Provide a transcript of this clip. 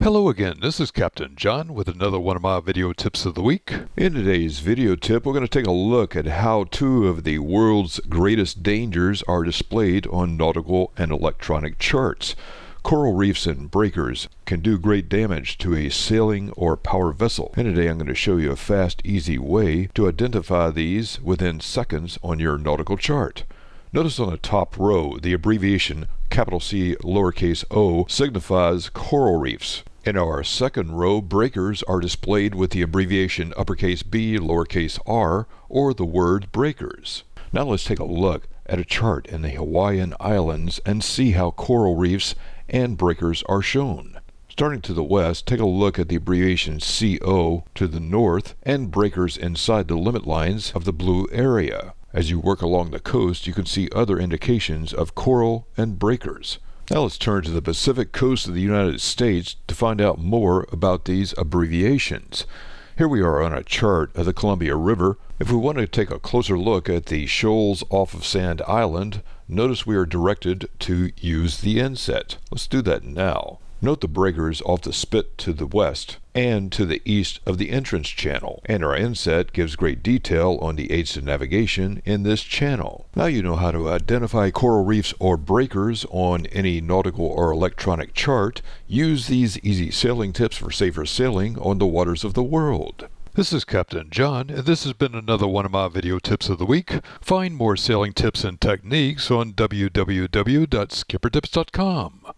Hello again, this is Captain John with another one of my video tips of the week. In today's video tip, we're going to take a look at how two of the world's greatest dangers are displayed on nautical and electronic charts. Coral reefs and breakers can do great damage to a sailing or power vessel. And today I'm going to show you a fast, easy way to identify these within seconds on your nautical chart. Notice on the top row, the abbreviation capital C lowercase o signifies coral reefs. In our second row, breakers are displayed with the abbreviation uppercase B lowercase r, or the word breakers. Now let's take a look at a chart in the Hawaiian Islands and see how coral reefs and breakers are shown. Starting to the west, take a look at the abbreviation CO to the north and breakers inside the limit lines of the blue area. As you work along the coast, you can see other indications of coral and breakers. Now let's turn to the Pacific coast of the United States to find out more about these abbreviations. Here we are on a chart of the Columbia River. If we want to take a closer look at the shoals off of Sand Island, notice we are directed to use the inset. Let's do that now. Note the breakers off the spit to the west and to the east of the entrance channel, and our inset gives great detail on the aids to navigation in this channel. Now you know how to identify coral reefs or breakers on any nautical or electronic chart. Use these easy sailing tips for safer sailing on the waters of the world. This is Captain John, and this has been another one of my video tips of the week. Find more sailing tips and techniques on www.skippertips.com.